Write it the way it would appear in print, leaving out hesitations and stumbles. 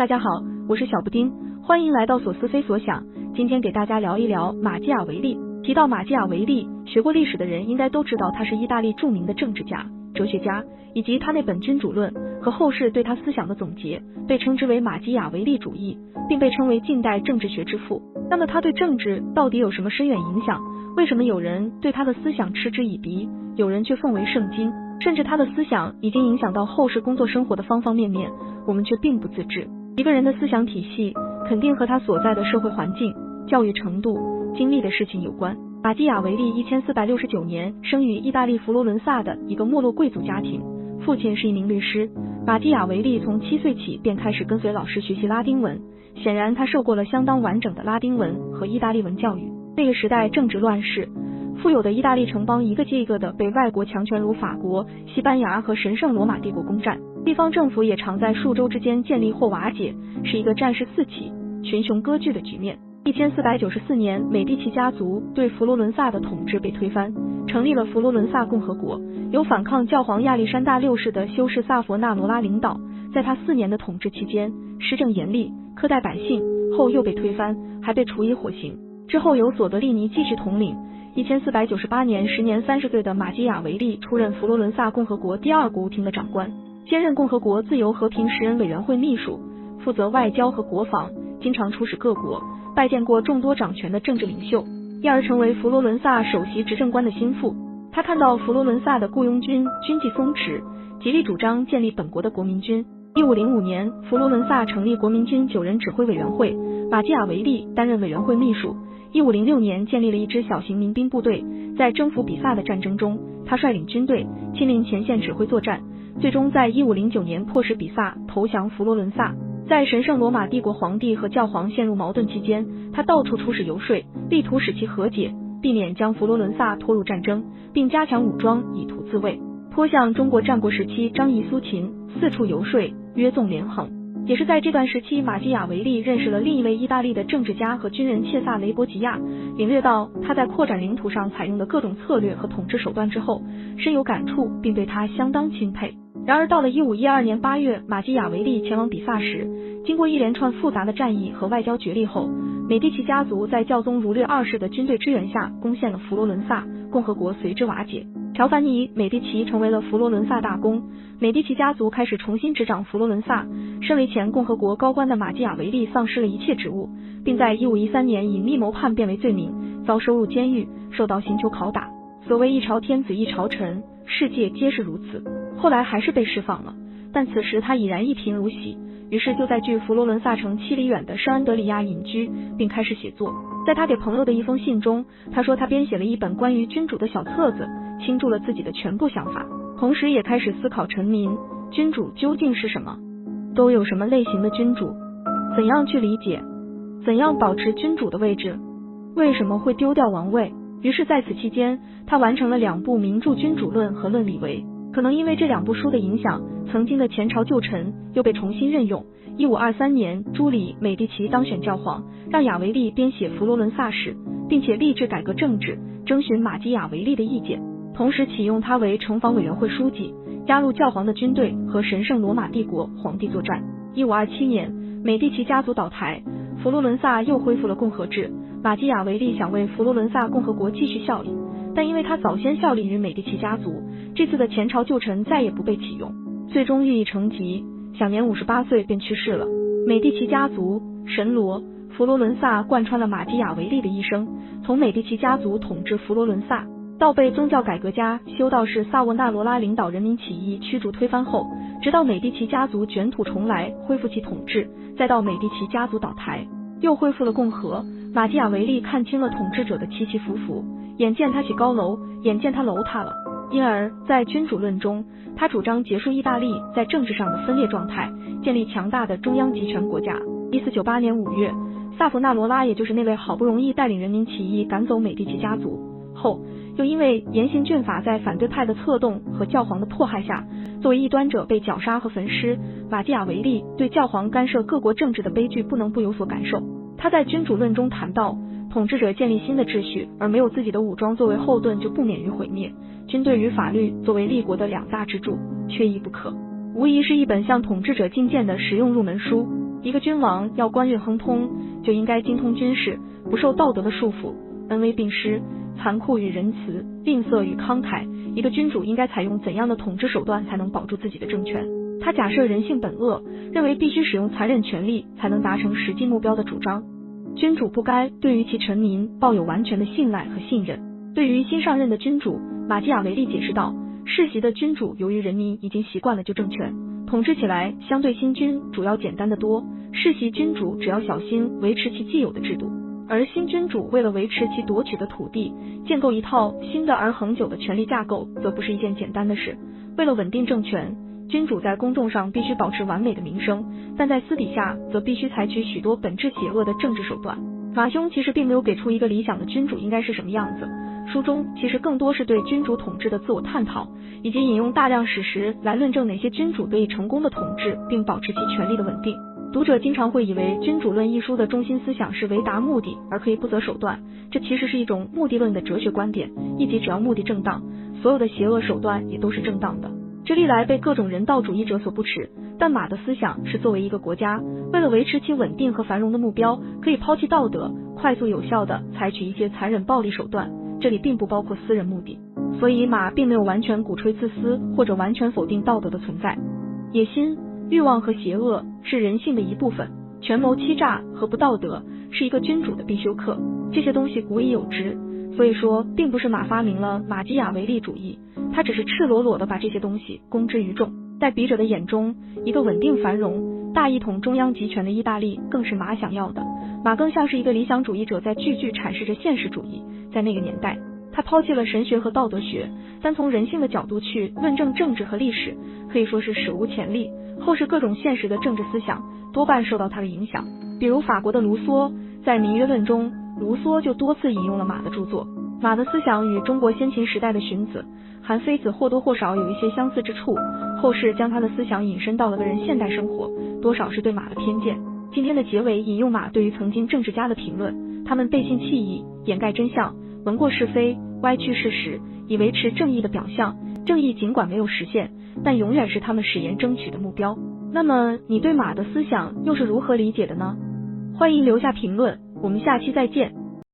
大家好，我是小布丁，欢迎来到所思非所想。今天给大家聊一聊马基雅维利。提到马基雅维利，学过历史的人应该都知道他是意大利著名的政治家、哲学家，以及他那本《君主论》和后世对他思想的总结，被称之为马基雅维利主义，并被称为近代政治学之父。那么他对政治到底有什么深远影响？为什么有人对他的思想嗤之以鼻，有人却奉为圣经？甚至他的思想已经影响到后世工作生活的方方面面，我们却并不自知。一个人的思想体系肯定和他所在的社会环境、教育程度、经历的事情有关。马基雅维利1469年生于意大利佛罗伦萨的一个没落贵族家庭，父亲是一名律师。马基雅维利从7岁起便开始跟随老师学习拉丁文，显然他受过了相当完整的拉丁文和意大利文教育。那个时代正值乱世，富有的意大利城邦一个接一个的被外国强权如法国、西班牙和神圣罗马帝国攻占，地方政府也常在数周之间建立或瓦解，是一个战事四起、群雄割据的局面。1494年，美第奇家族对佛罗伦萨的统治被推翻，成立了佛罗伦萨共和国，由反抗教皇亚历山大六世的修士萨佛纳罗拉领导。在他4年的统治期间，施政严厉，苛待百姓，后又被推翻，还被处以火刑。之后由索德利尼继续统领。1498年，时年30岁的马基雅维利出任佛罗伦萨共和国第2国务厅的长官，兼任共和国自由和平10人委员会秘书，负责外交和国防，经常出使各国，拜见过众多掌权的政治领袖，因而成为佛罗伦萨首席执政官的心腹。他看到佛罗伦萨的雇佣军军纪松弛，极力主张建立本国的国民军。1505年，佛罗伦萨成立国民军9人指挥委员会，马基雅维利担任委员会秘书。1506年建立了一支小型民兵部队，在征服比萨的战争中，他率领军队亲临前线指挥作战，最终在1509年迫使比萨投降佛罗伦萨。在神圣罗马帝国皇帝和教皇陷入矛盾期间，他到处出使游说，力图使其和解，避免将佛罗伦萨拖入战争，并加强武装以图自卫，颇像中国战国时期张仪苏秦，四处游说，约纵连横。也是在这段时期，马基雅维利认识了另一位意大利的政治家和军人切萨雷博吉亚，领略到他在扩展领土上采用的各种策略和统治手段之后，深有感触，并对他相当钦佩。然而到了1512年8月，马基雅维利前往比萨时，经过一连串复杂的战役和外交角力后，美第奇家族在教宗儒略2世的军队支援下攻陷了佛罗伦萨，共和国随之瓦解。乔凡尼·美第奇成为了佛罗伦萨大公，美第奇家族开始重新执掌佛罗伦萨。身为前共和国高官的马基雅维利丧失了一切职务，并在1513年以密谋叛变为罪名，遭收入监狱，受到刑求拷打。所谓一朝天子一朝臣，世界皆是如此。后来还是被释放了，但此时他已然一贫如洗，于是就在距佛罗伦萨城7里远的圣安德里亚隐居，并开始写作。在他给朋友的一封信中，他说他编写了一本关于君主的小册子，倾注了自己的全部想法，同时也开始思考臣民，君主究竟是什么？都有什么类型的君主？怎样去理解？怎样保持君主的位置？为什么会丢掉王位？于是在此期间，他完成了2部名著《君主论》和《论理维》。可能因为这2部书的影响，曾经的前朝旧臣又被重新任用。1523年，朱里·美第奇当选教皇，让雅维利编写佛罗伦萨史，并且立志改革政治，征询马基雅维利的意见，同时启用他为城防委员会书记，加入教皇的军队和神圣罗马帝国皇帝作战。1527年，美第奇家族倒台，佛罗伦萨又恢复了共和制。马基雅维利想为佛罗伦萨共和国继续效力，但因为他早先效力于美第奇家族，这次的前朝旧臣再也不被启用，最终郁郁成疾，享年58岁便去世了。美第奇家族、神罗、佛罗伦萨贯穿了马基雅维利的一生，从美第奇家族统治佛罗伦萨，到被宗教改革家修道士萨沃纳罗拉领导人民起义驱逐推翻后，直到美第奇家族卷土重来恢复其统治，再到美第奇家族倒台又恢复了共和，马基雅维利看清了统治者的起起伏伏，眼见他起高楼，眼见他楼塌了。因而在《君主论》中，他主张结束意大利在政治上的分裂状态，建立强大的中央集权国家。1498年5月，萨佛纳罗拉也就是那位好不容易带领人民起义赶走美第奇家族后，又因为严刑峻法在反对派的策动和教皇的迫害下，作为异端者被绞杀和焚尸。马基雅维利对教皇干涉各国政治的悲剧不能不有所感受。他在《君主论》中谈到，统治者建立新的秩序，而没有自己的武装作为后盾，就不免于毁灭。军队与法律作为立国的2大支柱，缺一不可，无疑是一本向统治者进谏的实用入门书。一个君王要官运亨通，就应该精通军事，不受道德的束缚，恩威并施，残酷与仁慈，吝啬与慷慨。一个君主应该采用怎样的统治手段才能保住自己的政权？他假设人性本恶，认为必须使用残忍权力才能达成实际目标的主张。君主不该对于其臣民抱有完全的信赖和信任。对于新上任的君主，马基雅维利解释道，世袭的君主由于人民已经习惯了旧政权，统治起来相对新君主要简单得多，世袭君主只要小心维持其既有的制度，而新君主为了维持其夺取的土地，建构一套新的而恒久的权力架构，则不是一件简单的事。为了稳定政权，君主在公众上必须保持完美的名声，但在私底下则必须采取许多本质邪恶的政治手段。马兄其实并没有给出一个理想的君主应该是什么样子，书中其实更多是对君主统治的自我探讨，以及引用大量史实来论证哪些君主得以成功的统治并保持其权力的稳定。读者经常会以为《君主论》一书的中心思想是为达目的而可以不择手段，这其实是一种目的论的哲学观点，意即只要目的正当，所有的邪恶手段也都是正当的。这历来被各种人道主义者所不齿，但马的思想是作为一个国家，为了维持其稳定和繁荣的目标，可以抛弃道德，快速有效地采取一些残忍暴力手段，这里并不包括私人目的。所以马并没有完全鼓吹自私，或者完全否定道德的存在。野心、欲望和邪恶是人性的一部分，权谋欺诈和不道德是一个君主的必修课，这些东西古已有之，所以说并不是马发明了马基雅维利主义，他只是赤裸裸地把这些东西公之于众。在笔者的眼中，一个稳定繁荣、大一统中央集权的意大利更是马想要的。马更像是一个理想主义者，在句句阐释着现实主义。在那个年代，他抛弃了神学和道德学，单从人性的角度去论证政治和历史，可以说是史无前例。后世各种现实的政治思想多半受到他的影响，比如法国的卢梭，在《民约论》中，卢梭就多次引用了马的著作。马的思想与中国先秦时代的荀子、韩非子或多或少有一些相似之处，后世将他的思想引申到了个人现代生活，多少是对马的偏见。今天的结尾引用马对于曾经政治家的评论，他们背信弃义，掩盖真相，闻过是非，歪曲事实，以维持正义的表象。正义尽管没有实现，但永远是他们誓言争取的目标。那么你对马的思想又是如何理解的呢？欢迎留下评论，我们下期再见。